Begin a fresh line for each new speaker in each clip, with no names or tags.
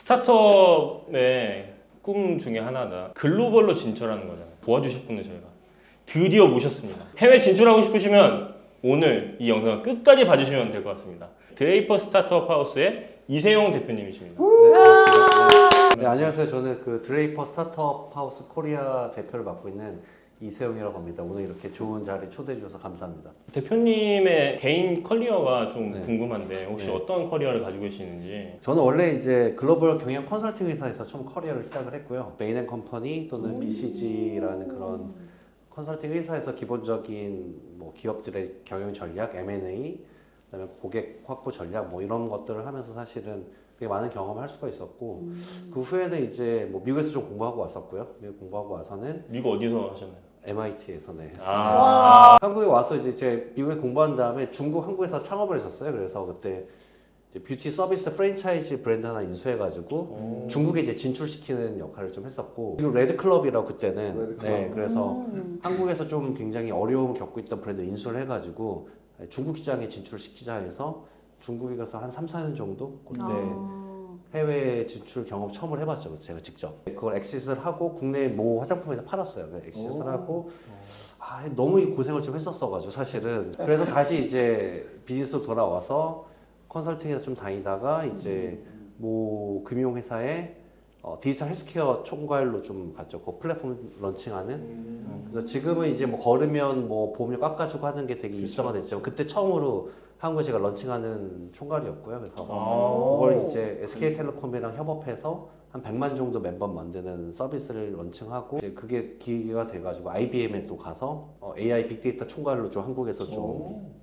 스타트업의 꿈 중에 하나다. 글로벌로 진출하는 거잖아요. 도와주실 분을 저희가 드디어 모셨습니다. 해외 진출하고 싶으시면 오늘 이 영상을 끝까지 봐주시면 될 것 같습니다. 드레이퍼 스타트업 하우스의 이세용 대표님이십니다.
네, 안녕하세요. 저는 그 드레이퍼 스타트업 하우스 코리아 대표를 맡고 있는 이세용이라고 합니다. 오늘 이렇게 좋은 자리 초대해 주셔서 감사합니다.
대표님의 개인 커리어가 좀
네.
궁금한데 혹시
네.
어떤 커리어를 가지고 계시는지.
저는 원래 이제 글로벌 경영 컨설팅 회사에서 처음 커리어를 시작을 했고요. 메인앤컴퍼니 또는 BCG라는 그런 컨설팅 회사에서 기본적인 뭐 기업들의 경영 전략, M&A, 그다음에 고객 확보 전략 뭐 이런 것들을 하면서 사실은 되게 많은 경험을 할 수가 있었고 그 후에는 이제 뭐 미국에서 좀 공부하고 왔었고요. 미국 공부하고 와서는
미국 어디서 하셨나요?
MIT에서 네. 한국에 와서 이제 미국에 공부한 다음에 한국에서 창업을 했었어요. 그래서 그때 이제 뷰티 서비스 프랜차이즈 브랜드 하나 인수해가지고 중국에 이제 진출시키는 역할을 좀 했었고 그리고 레드클럽이라고 그때는 네 그래서 한국에서 좀 굉장히 어려움을 겪고 있던 브랜드 인수를 해가지고 중국 시장에 진출시키자 해서 중국에 가서 한 3, 4년 정도 그때 해외 진출 경험 처음을 해봤죠. 제가 직접 그걸 엑시스를 하고 국내 모 화장품에서 팔았어요. 엑시스를 하고 너무 고생을 좀 했었어가지고 사실은 그래서 다시 이제 비즈니스로 돌아와서 컨설팅에서 좀 다니다가 이제 모 금융회사에 디지털 헬스케어 총괄로 좀 갔죠. 그 플랫폼 런칭하는. 그래서 지금은 이제 뭐 걸으면 뭐 보험료 깎아주고 하는 게 되게 일상화 됐죠. 그때 처음으로 한국에 제가 런칭하는 총괄이었고요. 그래서 그걸 이제 SK텔레콤이랑 협업해서 한 100만 정도 멤버 만드는 서비스를 런칭하고 이제 그게 기회가 돼가지고 IBM에 또 가서 AI 빅데이터 총괄로 좀 한국에서 좀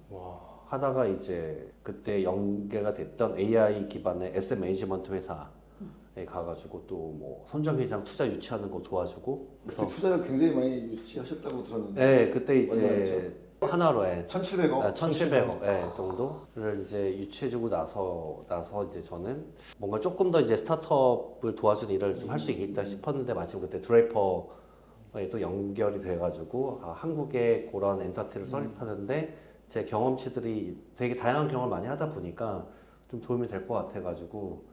하다가 이제 그때 연계가 됐던 AI 기반의 에셋 매니지먼트 회사에 가가지고 또 뭐 손정회장 투자 유치하는 거 도와주고
그때 투자를 굉장히 많이 유치하셨다고 들었는데
네 그때 이제
얼마였죠?
하나로에
1,700억?
1,700억 정도를 이제 유치해주고 나서 이제 저는 뭔가 조금 더 이제 스타트업을 도와주는 일을 좀 할 수 있겠다 싶었는데 마침 그때 드레이퍼에 또 연결이 돼가지고 한국에 그런 엔터테인을 설립하는데 제 경험치들이 되게 다양한 경험을 많이 하다 보니까 좀 도움이 될 것 같아가지고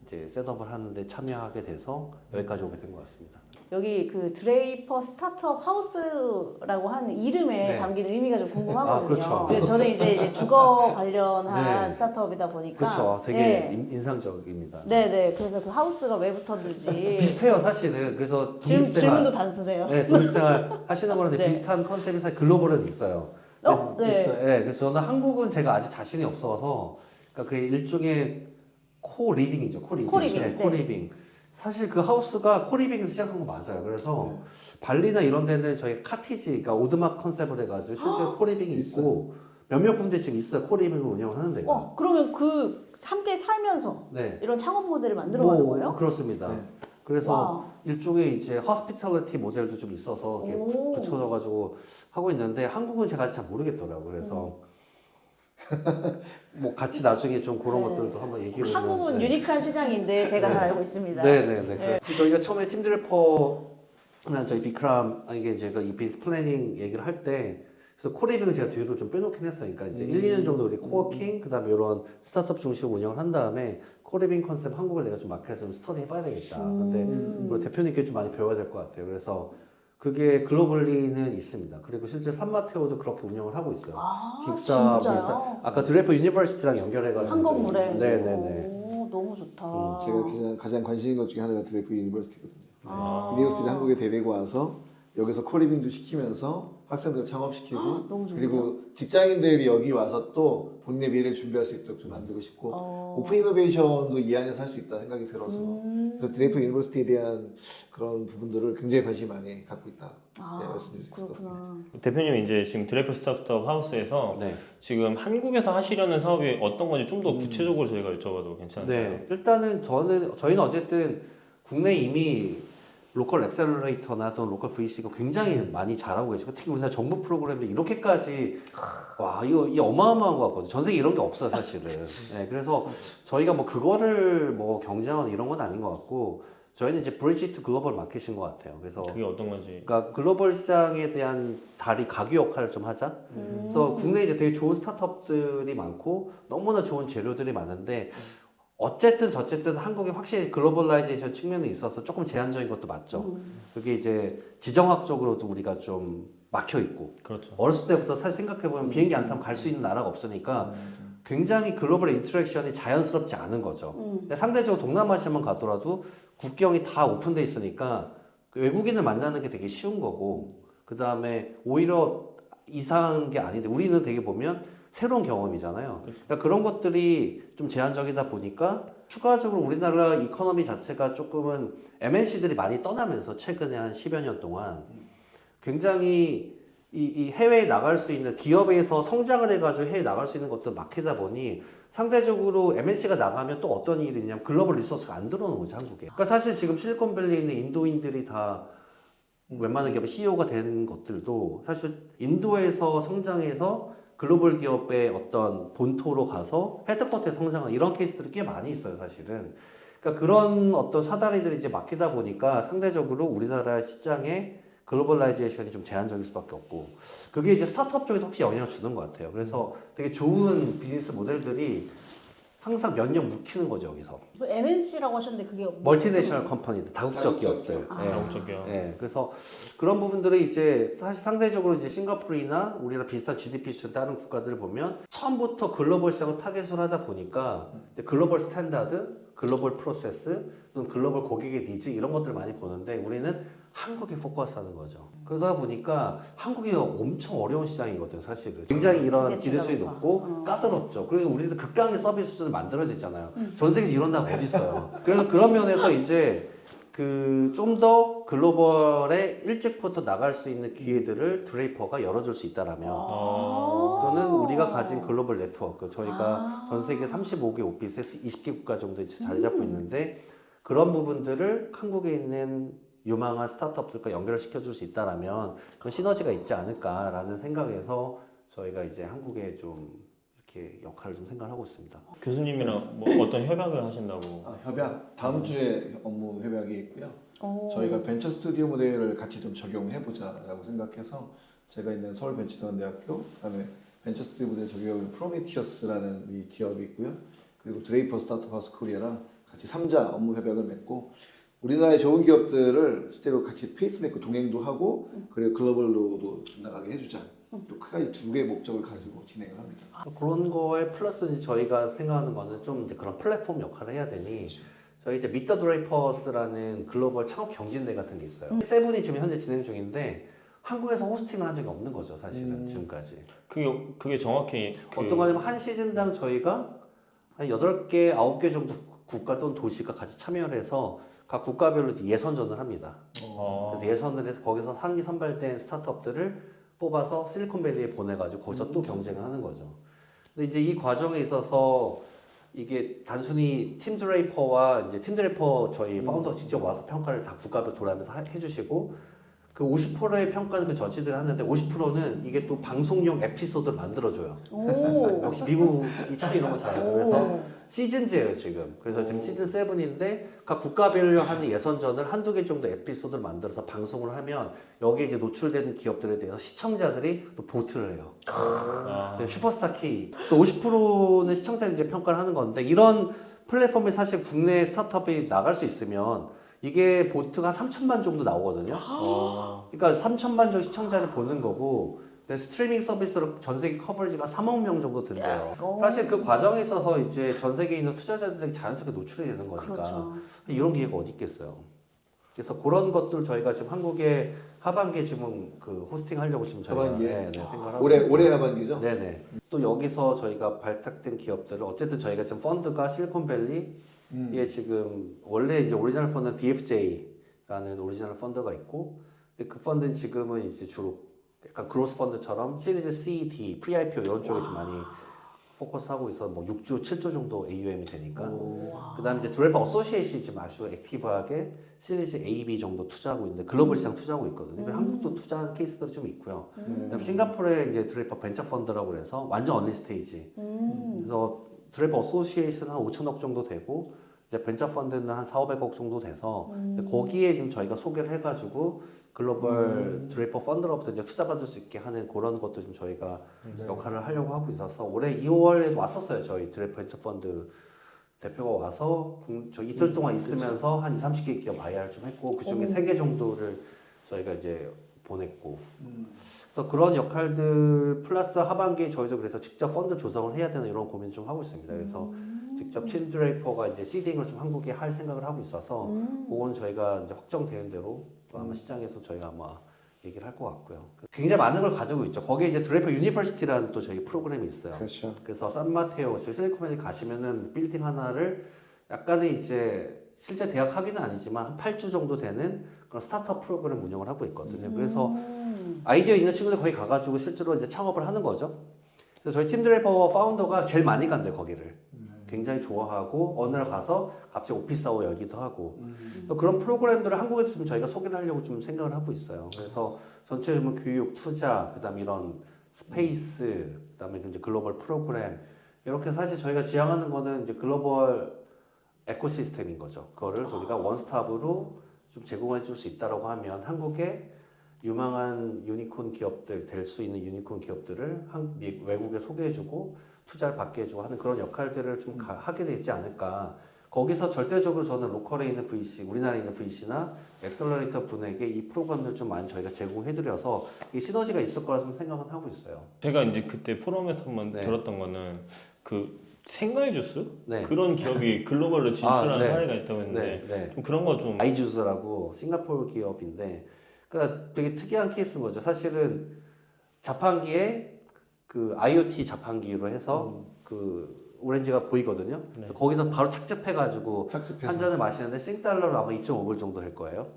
이제 셋업을 하는데 참여하게 돼서 여기까지 오게 된 것 같습니다.
여기 그 드레이퍼 스타트업 하우스라고 하는 이름에
네.
담긴 의미가 좀 궁금하거든요.
그렇죠.
근데 저는 이제 주거 관련한
네.
스타트업이다 보니까
그렇죠. 되게
네.
인상적입니다.
네네. 그래서 그 하우스가 왜 붙었는지
비슷해요, 사실은. 그래서
질문도 단순해요.
네, 독립생활 하시는 거랑
네.
비슷한 컨셉이 사실 글로벌은 있어요.
네.
있어요. 네, 그래서 저는 한국은 제가 아직 자신이 없어서, 그러니까 그 일종의 코리빙이죠.
코리빙.
네, 코리빙. 사실 그 하우스가 코리빙에서 시작한 거 맞아요. 그래서 발리나 이런 데는 저희 카티지, 그러니까 오두막 컨셉을 해가지고 실제 코리빙이 있고 몇몇 군데 지금 있어요. 코리빙을 운영을 하는 데가.
그러면 그 함께 살면서
네.
이런 창업 모델을 만들어가는 거예요?
그렇습니다.
네.
그래서
와.
일종의 이제 허스피탈리티 모델도 좀 있어서 이렇게
오.
붙여져가지고 하고 있는데 한국은 제가 아직 잘 모르겠더라고요. 그래서 뭐 같이 나중에 좀 그런
네.
것들도 한번 얘기를
한국은 유니크한 시장인데 제가 잘 알고 있습니다.
네네네.
네.
그래서 저희가 처음에 팀드래퍼랑 저희 비크람 이게 제가 이 비즈니스 플래닝 얘기를 할 때 그래서 코리빙을 제가 뒤로 좀 빼놓긴 했어요. 그러니까 이제 1, 2년 정도 우리 코워킹 그다음에 이런 스타트업 중심 운영을 한 다음에 코리빙 컨셉 한국을 내가 좀 마켓에서 좀 스터디 해봐야 되겠다. 근데 그리고 대표님께 좀 많이 배워야 될 것 같아요. 그래서 그게 글로벌리는 있습니다. 그리고 실제 산마테오도 그렇게 운영을 하고 있어요. 기숙사
진짜요?
비슷한 아까 드레이퍼 유니버시티랑 연결해가지고
한 건물에.
네네네.
오, 너무 좋다.
제가 가장 관심 있는 것 중에 하나가 드레이프 유니버시티거든요.
아.
유니버시티를 한국에 데리고 와서 여기서 코리빙도 시키면서 학생들 창업시키고
너무 좋네요.
그리고 직장인들이 여기 와서 또 본인의 미래를 준비할 수 있도록 좀 만들고 싶고 오픈 이노베이션도 이 안에서 할 수 있다 생각이 들어서 그래서 드레이프 유니버시티에 대한 그런 부분들을 굉장히 관심 많이 갖고 있다 말씀드릴 수 있을 것 같습니다.
그렇구나.
대표님 이제 지금 드레이퍼 스타트업 하우스에서
네.
지금 한국에서 하시려는 사업이 어떤 건지 좀 더 구체적으로 저희가 여쭤봐도 괜찮을까요?
네. 일단은 저희는 어쨌든 국내 이미 로컬 엑셀러레이터나 또는 로컬 VC가 굉장히 많이 잘하고 계시고 특히 우리나라 정부 프로그램이 이렇게까지 이 어마어마한 것 같거든요. 전 세계 이런 게 없어요 사실은. 네, 그래서 저희가 뭐 그거를 뭐 경쟁하는 이런 건 아닌 것 같고 저희는 이제 브리지 투 글로벌 마켓인 것 같아요. 그래서
그게 어떤 건지.
그러니까 글로벌 시장에 대한 다리 가교 역할을 좀 하자. 그래서 국내에 이제 되게 좋은 스타트업들이 많고 너무나 좋은 재료들이 많은데 어쨌든 저쨌든 한국이 확실히 글로벌라이제이션 측면에 있어서 조금 제한적인 것도 맞죠. 그게 이제 지정학적으로도 우리가 좀 막혀 있고
그렇죠.
어렸을 때부터 사실 생각해보면 비행기 안 타면 갈 수 있는 나라가 없으니까 굉장히 글로벌 인터랙션이 자연스럽지 않은 거죠. 근데 상대적으로 동남아시아만 가더라도 국경이 다 오픈돼 있으니까 그 외국인을 만나는 게 되게 쉬운 거고 그 다음에 오히려 이상한 게 아닌데 우리는 되게 보면 새로운 경험이잖아요. 그러니까 그런 것들이 좀 제한적이다 보니까 추가적으로 우리나라 이코노미 자체가 조금은 MNC들이 많이 떠나면서 최근에 한 10여 년 동안 굉장히 이 해외에 나갈 수 있는 기업에서 성장을 해가지고 해외에 나갈 수 있는 것도 막히다 보니 상대적으로 MNC가 나가면 또 어떤 일이 있냐면 글로벌 리소스가 안 들어오는 거죠, 한국에. 그러니까 사실 지금 실리콘밸리에 있는 인도인들이 다 웬만한 기업의 CEO가 된 것들도 사실 인도에서 성장해서 글로벌 기업의 어떤 본토로 가서 헤드쿼터에 성장한 이런 케이스들이 꽤 많이 있어요, 사실은. 그러니까 그런 어떤 사다리들이 이제 막히다 보니까 상대적으로 우리나라 시장에 글로벌라이제이션이 좀 제한적일 수밖에 없고 그게 이제 스타트업 쪽에도 혹시 영향을 주는 것 같아요. 그래서 되게 좋은 비즈니스 모델들이 항상 몇 년 묵히는 거죠, 여기서.
MNC라고 하셨는데 그게
멀티내셔널 컴퍼니들, 다국적 기업들.
아.
예.
다국적이요.
예, 그래서 그런 부분들이 이제 사실 상대적으로 이제 싱가포르나 우리랑 비슷한 GDP 수준 다른 국가들을 보면 처음부터 글로벌 시장을 타겟으로 하다 보니까 이제 글로벌 스탠다드, 글로벌 프로세스, 또는 글로벌 고객의 니즈 이런 것들을 많이 보는데 우리는 한국에 포커스하는 거죠. 그러다 보니까 한국이 엄청 어려운 시장이거든, 사실은. 굉장히 이런
기대치가
기대수이
높아.
높고 까다롭죠. 그리고 우리도 극강의 서비스 수준을 만들어야 되잖아요. 전 세계에서 이런 나라가 어디 있어요. 그래서 그런 면에서 이제 그 좀 더 글로벌에 일찍부터 나갈 수 있는 기회들을 드레이퍼가 열어줄 수 있다라면 또는 우리가 가진 글로벌 네트워크 저희가 전 세계 35개 오피스에서 20개 국가 정도 이제 자리 잡고 있는데 그런 부분들을 한국에 있는 유망한 스타트업들과 연결을 시켜줄 수 있다라면 그 시너지가 있지 않을까라는 생각에서 저희가 이제 한국에 좀 이렇게 역할을 좀 생각하고 있습니다.
교수님이랑 뭐 어떤 협약을 하신다고?
협약 다음 주에 업무 협약이 있고요.
오.
저희가 벤처 스튜디오 모델을 같이 좀 적용해보자라고 생각해서 제가 있는 서울 벤처대학교 그다음에 벤처 스튜디오 모델 적용하는 프로미티어스라는 이 기업이 있고요. 그리고 드레이퍼 스타트업 하우스 코리아랑 같이 3자 업무 협약을 맺고 우리나라의 좋은 기업들을 실제로 같이 페이스메이커 동행도 하고 그리고 글로벌로도 나가게 해주자. 또 크게 두 개의 목적을 가지고 진행을 합니다.
그런 거에 플러스 저희가 생각하는 거는 좀 이제 그런 플랫폼 역할을 해야 되니 저희 이제 미터 드레이퍼스라는 글로벌 창업 경진대 같은 게 있어요. 세븐이 지금 현재 진행 중인데 한국에서 호스팅을 한 적이 없는 거죠, 사실은 지금까지.
그게 정확히
어떤 거냐면 한 시즌당 저희가 한 8개, 9개 정도 국가 또는 도시가 같이 참여를 해서 각 국가별로 예선전을 합니다. 그래서 예선을 해서 거기서 상위 선발된 스타트업들을 뽑아서 실리콘밸리에 보내가지고 거기서 또 경쟁을 하는 거죠. 근데 이제 이 과정에 있어서 이게 단순히 팀 드레이퍼와 이제 팀 드레이퍼 저희 파운더가 직접 와서 평가를 다 국가별 돌아가면서 해주시고 그 50%의 평가는 그 저지들이 하는데 50%는 이게 또 방송용 에피소드를 만들어줘요.
오.
역시 미국이 참 이런 거 잘하죠. 그래서 시즌제예요 지금. 그래서 지금 시즌 7인데 각 국가별로 하는 예선전을 한두 개 정도 에피소드를 만들어서 방송을 하면 여기에 이제 노출되는 기업들에 대해서 시청자들이 또 보트를 해요. 슈퍼스타 K. 또 50%는 시청자들이 이제 평가를 하는 건데 이런 플랫폼에 사실 국내 스타트업이 나갈 수 있으면 이게 보트가 3천만 정도 나오거든요. 그러니까 3천만 정도 시청자를 보는 거고 스트리밍 서비스로 전 세계 커버리지가 3억 명 정도 된대요. 사실 그 과정에 있어서 이제 전 세계에 있는 투자자들에게 자연스럽게 노출이 되는 거니까
그렇죠.
이런 기회가 어디 있겠어요. 그래서 그런 것들 저희가 지금 한국에 하반기에 지금 그 호스팅 하려고 지금 저희가
하반기에?
생각을 하고
올해 하반기죠?
네네. 또 여기서 저희가 발탁된 기업들을 어쨌든 저희가 지금 펀드가 실리콘밸리에 지금 원래 이제 오리지널 펀드는 DFJ라는 오리지널 펀드가 있고 근데 그 펀드는 지금은 이제 주로 약간 그로스 펀드처럼 시리즈 C, D, 프리-IPO 이런 쪽에 좀 많이 포커스하고 있어 뭐 6조, 7조 정도 AUM이 되니까 그다음에 이제 드레이퍼 어소시에이션이 지금 아주 액티브하게 시리즈 A, B 정도 투자하고 있는데 글로벌 시장 투자하고 있거든요. 한국도 투자한 케이스들이 좀 있고요. 그다음에 싱가포르에 이제 드레이퍼 벤처 펀드라고 그래서 완전 얼리 스테이지. 그래서 드레이퍼 어소시에이션 한 5천억 정도 되고 이제 벤처 펀드는 한 4,500억 정도 돼서 거기에 좀 저희가 소개를 해가지고 글로벌 드레이퍼 펀드로부터 이제 투자받을 수 있게 하는 그런 것도 좀 저희가 역할을 하려고 하고 있어서 올해 2월에도 왔었어요. 저희 드레이퍼 벤처 펀드 대표가 와서 저 이틀 동안 있으면서 한 20, 30개 기업 IR 좀 했고 그중에 3개 정도를 저희가 이제 보냈고 그래서 그런 역할들 플러스 하반기에 저희도 그래서 직접 펀드 조성을 해야 되는 이런 고민 좀 하고 있습니다. 그래서 직접 팀 드레이퍼가 이제 시딩을 좀 한국에 할 생각을 하고 있어서 그건 저희가 이제 확정되는 대로 또 아마 시장에서 저희가 아마 얘기를 할 것 같고요. 굉장히 많은 걸 가지고 있죠. 거기에 이제 드레이퍼 유니버시티라는 또 저희 프로그램이 있어요.
그렇죠.
그래서 산마테오, 실리콘밸리 가시면은 빌딩 하나를 약간의 이제 실제 대학 학위는 아니지만 한 8주 정도 되는 그런 스타트업 프로그램 운영을 하고 있거든요. 그래서 아이디어 있는 친구들 거기 가가지고 실제로 이제 창업을 하는 거죠. 그래서 저희 팀 드레이퍼 파운더가 제일 많이 간대요, 거기를. 굉장히 좋아하고 어느 날 가서 갑자기 오피스하고 열기도 하고 그런 프로그램들을 한국에도 좀 저희가 소개를 하려고 좀 생각을 하고 있어요. 그래서 전체적으로 교육, 투자, 그다음 이런 스페이스, 그다음에 이제 글로벌 프로그램 이렇게 사실 저희가 지향하는 거는 이제 글로벌 에코시스템인 거죠. 그거를 저희가 원스톱으로 좀 제공해 줄 수 있다라고 하면 한국의 유망한 유니콘 기업들 될 수 있는 유니콘 기업들을 외국에 소개해주고 투자를 받게 해주고 하는 그런 역할들을 좀 하게 되지 않을까. 거기서 절대적으로 저는 로컬에 있는 VC, 우리나라에 있는 VC나 엑셀러레이터 분에게 이 프로그램들 좀 많이 저희가 제공해드려서 이 시너지가 있을 거라 좀 생각은 하고 있어요.
제가 이제 그때 포럼에서 한번
네.
들었던 거는 그 생과일 주스
네.
그런 기업이 글로벌로 진출한
네.
사례가 있다고 했는데
네.
좀 그런 거 좀
아이주스라고 싱가포르 기업인데, 그러니까 되게 특이한 케이스인 거죠. 사실은 자판기에 그 IoT 자판기로 해서 그 오렌지가 보이거든요. 그래서 거기서 바로 착즙해가지고 한 잔을 마시는데 싱달러로 아마 2.5불 정도 될 거예요.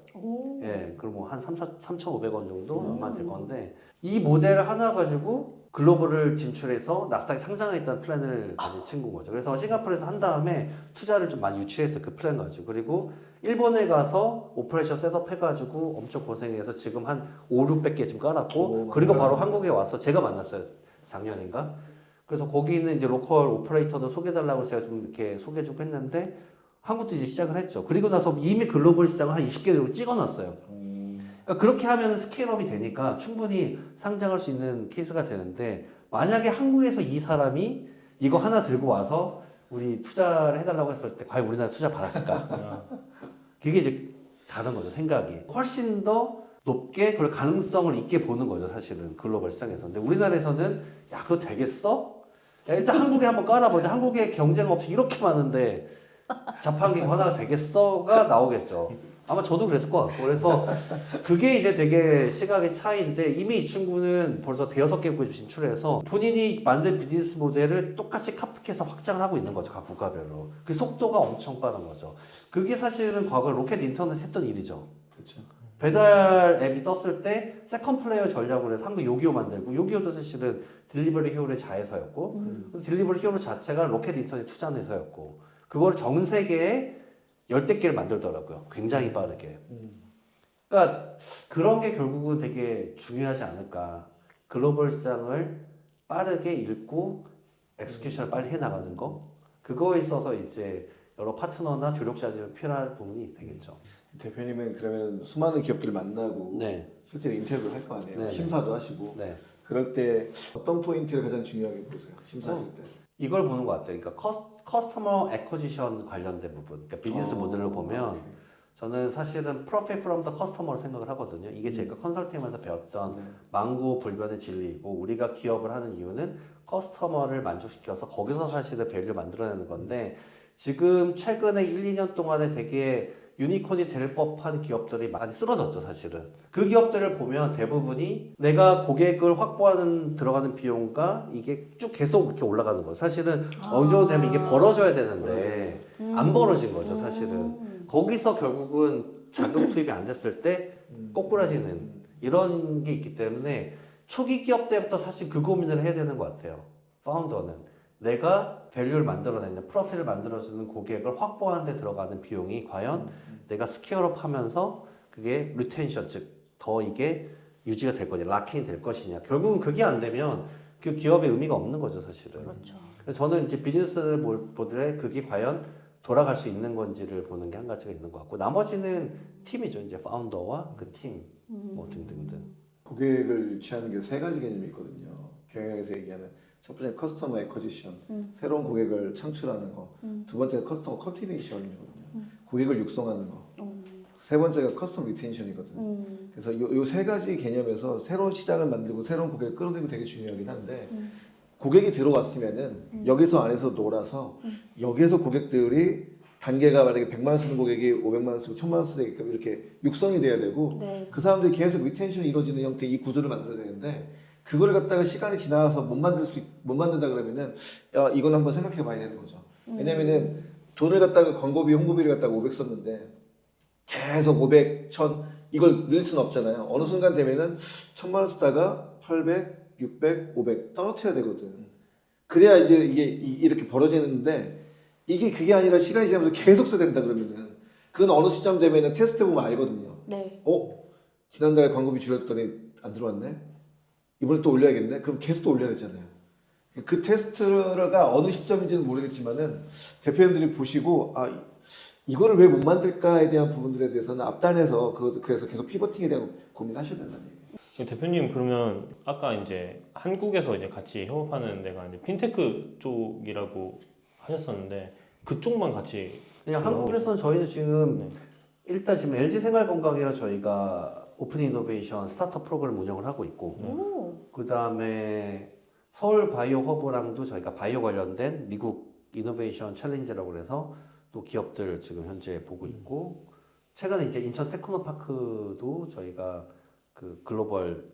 예, 그럼 뭐 한 3,500원 정도 아마 될 건데 이 모델 하나 가지고 글로벌을 진출해서 나스닥에 상장했다는 플랜을 가진 친구인 거죠. 그래서 싱가포르에서 한 다음에 투자를 좀 많이 유치했어요. 그 플랜 가지고. 그리고 일본에 가서 오퍼레이션 셋업 해가지고 엄청 고생해서 지금 한 5, 600개 좀 깔았고 그리고 바로 한국에 와서 제가 만났어요. 작년인가? 그래서 거기는 이제 로컬 오퍼레이터도 소개해달라고 제가 좀 이렇게 소개해주고 했는데 한국도 이제 시작을 했죠. 그리고 나서 이미 글로벌 시장을 한 20개 정도 찍어놨어요. 그러니까 그렇게 하면 스케일업이 되니까 충분히 상장할 수 있는 케이스가 되는데 만약에 한국에서 이 사람이 이거 하나 들고 와서 우리 투자를 해달라고 했을 때 과연 우리나라 투자 받았을까? 그게 이제 다른 거죠. 생각이. 훨씬 더 높게 그걸 가능성을 있게 보는 거죠. 사실은 글로벌 시장에서. 근데 우리나라에서는 야 그거 되겠어? 야, 일단 한국에 한번 깔아보자. 한국에 경쟁 없이 이렇게 많은데 자판기 하나가 되겠어가 나오겠죠. 아마 저도 그랬을 것 같고. 그래서 그게 이제 되게 시각의 차이인데 이미 이 친구는 벌써 대여섯 개국에 진출해서 본인이 만든 비즈니스 모델을 똑같이 카피해서 확장을 하고 있는 거죠. 각 국가별로. 그 속도가 엄청 빠른 거죠. 그게 사실은 과거 로켓 인터넷 했던 일이죠.
그렇죠.
배달 앱이 떴을 때 세컨 플레이어 전략으로 해서 한국 요기요 만들고 요기요도 사실은 딜리버리 히어로의 자회사였고 그래서 딜리버리 히어로 자체가 로켓 인터넷 투자한 회사였고 그걸 전 세계에 열댓 개를 만들더라고요. 굉장히 빠르게. 그러니까 그런 게 결국은 되게 중요하지 않을까. 글로벌 시장을 빠르게 읽고 엑스큐션을 빨리 해나가는 거. 그거에 있어서 이제 여러 파트너나 조력자들이 필요할 부분이 되겠죠.
대표님은 그러면 수많은 기업들을 만나고
네.
실제로 인터뷰를 할 거 아니에요.
네.
심사도 하시고.
네.
그럴 때 어떤 포인트를 가장 중요하게 보세요? 심사하실 때.
이걸 보는 것 같아요. 그러니까 커스터머 애쿼지션 관련된 부분. 그러니까 비즈니스 모델로 보면 저는 사실은 profit from the customer로 생각을 하거든요. 이게 제가 컨설팅하면서 배웠던 망고 불변의 진리이고 우리가 기업을 하는 이유는 커스터머를 만족시켜서 거기서 사실은 밸류를 만들어내는 건데 지금 최근에 1, 2년 동안에 되게 유니콘이 될 법한 기업들이 많이 쓰러졌죠, 사실은. 그 기업들을 보면 대부분이 내가 고객을 확보하는 들어가는 비용과 이게 쭉 계속 이렇게 올라가는 거예요. 사실은 어느 정도 되면 이게 벌어져야 되는데 안 벌어진 거죠, 사실은. 거기서 결국은 자금 투입이 안 됐을 때 꼬꾸라지는 이런 게 있기 때문에 초기 기업 때부터 사실 그 고민을 해야 되는 것 같아요. 파운더는. 내가 밸류를 만들어내는 프로필을 만들어주는 고객을 확보하는 데 들어가는 비용이 과연 내가 스케일업 하면서 그게 리텐션 즉 더 이게 유지가 될 거냐 락인이 될 것이냐 결국은 그게 안 되면 그 기업의 의미가 없는 거죠 사실은.
그렇죠.
그래서 저는 이제 비즈니스 모델에 그게 과연 돌아갈 수 있는 건지를 보는 게 한 가지가 있는 것 같고 나머지는 팀이죠. 이제 파운더와 그 팀 뭐 등등등.
고객을 유치하는 게 세 가지 개념이 있거든요. 경영에서 얘기하는 첫 번째 커스터머 애쿼지션, 새로운 고객을 창출하는 거. 두 번째가 커스터머 컨티베이션이거든요. 고객을 육성하는 거. 세 번째가 커스텀 리텐션이거든요. 그래서 요 세 가지 개념에서 새로운 시장을 만들고 새로운 고객을 끌어들이고 되게 중요하긴 한데 고객이 들어왔으면은 여기서 안에서 놀아서 여기에서 고객들이 단계가 만약에 100만 원 쓰는 고객이 500만 원 쓰고 1000만 원 쓰게끔 이렇게 육성이 돼야 되고
네.
그 사람들이 계속 리텐션이 이루어지는 형태의 이 구조를 만들어야 되는데 그거를 갖다가 시간이 지나서 못 만든다 그러면은 야 이건 한번 생각해 봐야 되는 거죠. 왜냐면은 돈을 갖다가 광고비 홍보비를 갖다가 500 썼는데 계속 500, 1000 이걸 늘 수는 없잖아요. 어느 순간 되면은 1000만 원 쓰다가 800, 600, 500 떨어뜨려야 되거든. 그래야 이제 이게 이렇게 벌어지는데 이게 그게 아니라 시간이 지나면서 계속 써야 된다 그러면은 그건 어느 시점 되면은 테스트 해보면 알거든요.
네.
지난달에 광고비 줄였더니 안 들어왔네? 이번에 또 올려야겠네? 그럼 계속 또 올려야 되잖아요. 그 테스트가 어느 시점인지는 모르겠지만은 대표님들이 보시고 이거를 왜 못 만들까에 대한 부분들에 대해서는 앞단에서 그래서 계속 피버팅에 대한 고민하셔야 된다는 얘기예요.
대표님 그러면 아까 이제 한국에서 이제 같이 협업하는 데가 이제 핀테크 쪽이라고 하셨었는데 그쪽만 같이
그냥 한국에서는 저희는 지금 일단 지금 LG 생활건강이랑 저희가 오픈 이노베이션 스타트업 프로그램 운영을 하고 있고 그 다음에 서울 바이오 허브랑도 저희가 바이오 관련된 미국 이노베이션 챌린지라고 그래서 또 기업들 지금 현재 보고 있고 최근에 이제 인천 테크노파크도 저희가 그 글로벌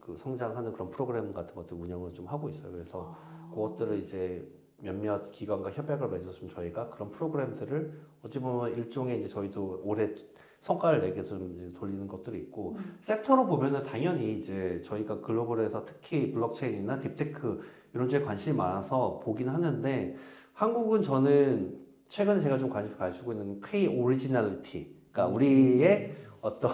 그 성장하는 그런 프로그램 같은 것들 운영을 좀 하고 있어요. 그래서 그것들을 이제 몇몇 기관과 협약을 맺어서 좀 저희가 그런 프로그램들을 어찌 보면 일종의 이제 저희도 올해 성과를 내기 위해서 좀 이제 돌리는 것들이 있고 섹터로 보면은 당연히 이제 저희가 글로벌에서 특히 블록체인이나 딥테크 이런 쪽에 관심이 많아서 보긴 하는데 한국은 저는 최근에 제가 좀 관심 가지고 있는 K 오리지널리티, 그러니까 우리의 어떤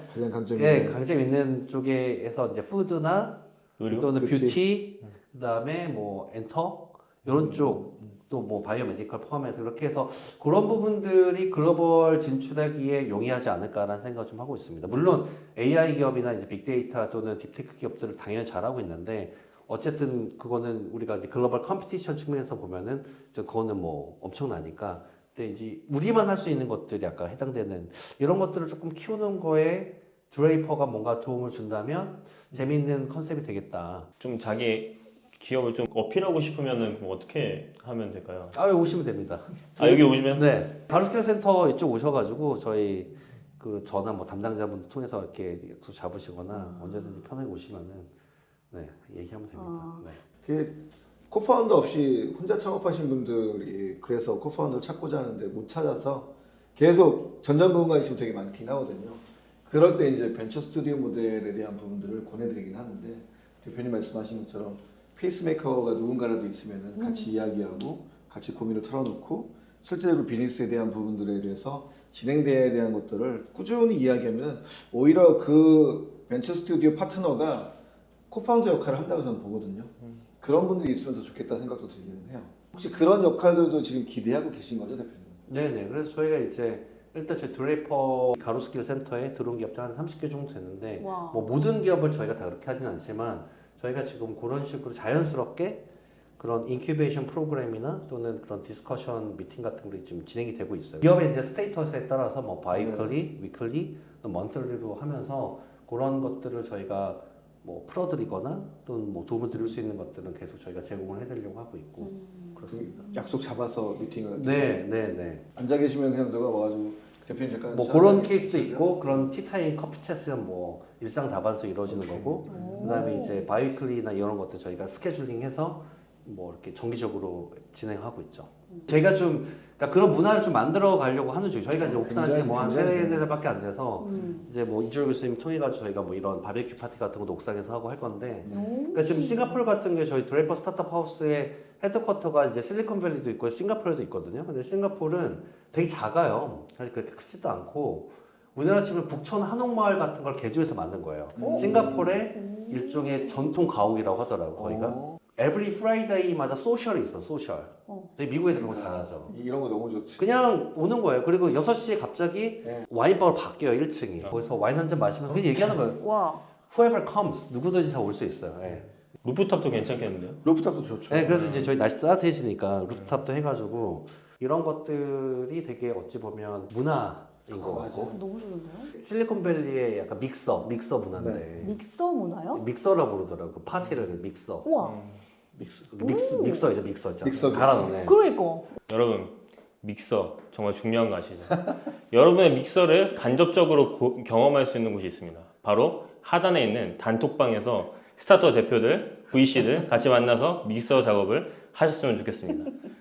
가장 강점이
강점 있는 쪽에서 이제 푸드나 또는 뷰티, 그다음에 뭐 엔터 이런 쪽 또 뭐 바이오메디컬 포함해서 그렇게 해서 그런 부분들이 글로벌 진출하기에 용이하지 않을까라는 생각을 좀 하고 있습니다. 물론 AI 기업이나 이제 빅데이터 또는 딥테크 기업들을 당연히 잘하고 있는데 어쨌든 그거는 우리가 이제 글로벌 컴피티션 측면에서 보면은 그거는 뭐 엄청나니까 근데 이제 우리만 할 수 있는 것들이 아까 해당되는 이런 것들을 조금 키우는 거에 드레이퍼가 뭔가 도움을 준다면 재미있는 컨셉이 되겠다.
좀 자기 기업을 좀 어필하고 싶으면은 그럼 어떻게 하면 될까요?
오시면 됩니다.
여기 오시면?
네. 가로스케일 센터 이쪽 오셔가지고 저희 그 전화 뭐 담당자분들 통해서 이렇게 약속 잡으시거나 언제든지 편하게 오시면은 네 얘기하면 됩니다. 네.
그 코파운더 없이 혼자 창업하신 분들이 그래서 코파운더를 찾고자 하는데 못 찾아서 계속 전전긍긍하시고 되게 많긴 하거든요. 그럴 때 이제 벤처 스튜디오 모델에 대한 부분들을 권해드리긴 하는데 대표님 말씀하신 것처럼 페이스메이커가 누군가라도 있으면은 같이 이야기하고 같이 고민을 털어놓고 실제로 비즈니스에 대한 부분들에 대해서 진행대에 대한 것들을 꾸준히 이야기하면 오히려 그 벤처 스튜디오 파트너가 코파운더 역할을 한다고 저는 보거든요. 그런 분들이 있으면 더 좋겠다 생각도 들기는 해요. 혹시 그런 역할들도 지금 기대하고 계신 거죠, 대표님?
네네. 그래서 저희가 이제 일단 저희 드레이퍼 가로스케일 센터에 들어온 기업들 한 30개 정도 되는데
와.
뭐 모든 기업을 저희가 다 그렇게 하진 않지만 저희가 지금 그런 식으로 자연스럽게 그런 인큐베이션 프로그램이나 또는 그런 디스커션 미팅 같은 게 지금 진행이 되고 있어요. 기업의 이제 스테이터스에 따라서 뭐 바이클리, 위클리, 또 먼슬리로 하면서 그런 것들을 저희가 뭐 풀어드리거나 또는 뭐 도움을 드릴 수 있는 것들은 계속 저희가 제공을 해드리려고 하고 있고 그렇습니다.
약속 잡아서 미팅을
네.
앉아 계시면 그냥 누가 와가지고 대표님 잠깐
뭐 그런 케이스도 있고 그런 티타임 커피 테스트는 뭐 일상 다반수 이루어지는 거고 그다음에 이제 바이클리나 이런 것들 저희가 스케줄링해서 뭐 이렇게 정기적으로 진행하고 있죠. 저희가 좀 그러니까 그런 문화를 좀 만들어 가려고 하는 중이에요. 저희가 이제 오픈한 지 뭐 한
굉장히
3-4달밖에 안 돼서 이제 뭐 이주열 교수님 통해 가지고 저희가 뭐 이런 바베큐 파티 같은 것도 옥상에서 하고 할 건데 그러니까 지금 싱가포르 같은 게 저희 드레이퍼 스타트업 하우스의 헤드쿼터가 이제 실리콘밸리도 있고 싱가포르에도 있거든요. 근데 싱가포르는 되게 작아요. 사실 그렇게 크지도 않고 우리나라 치면 북촌 한옥마을 같은 걸 개조해서 만든 거예요. 싱가포르의 일종의 전통 가옥이라고 하더라고 거기가. Every Friday마다 소셜이 있어, 소셜. 근데 미국 애들 그런 거 잘하죠.
이런 거 너무 좋지.
그냥 오는 거예요. 그리고 6시에 갑자기 와인바로 바뀌어요, 1층이. 거기서 와인 한 잔 마시면서 그냥 얘기하는 거예요.
와.
Whoever comes, 누구든지 다 올 수 있어요. 예.
루프탑도 괜찮겠는데요?
루프탑도 좋죠.
네, 그래서 이제 저희 날씨 따뜻해지니까 루프탑도 해가지고 이런 것들이 되게 어찌 보면 문화인 거 같고
너무 좋은데요?
실리콘밸리의 약간 믹서 문화인데
네.
믹서 문화요?
믹서라고 부르더라고. 그 파티를 믹서.
우와.
믹서죠, 믹서.
믹서.
갈아 넣네.
그러니까.
여러분 믹서 정말 중요한 거 아시죠? 여러분의 믹서를 간접적으로 경험할 수 있는 곳이 있습니다. 바로 하단에 있는 단톡방에서 스타터 대표들, VC들 같이 만나서 믹서 작업을 하셨으면 좋겠습니다.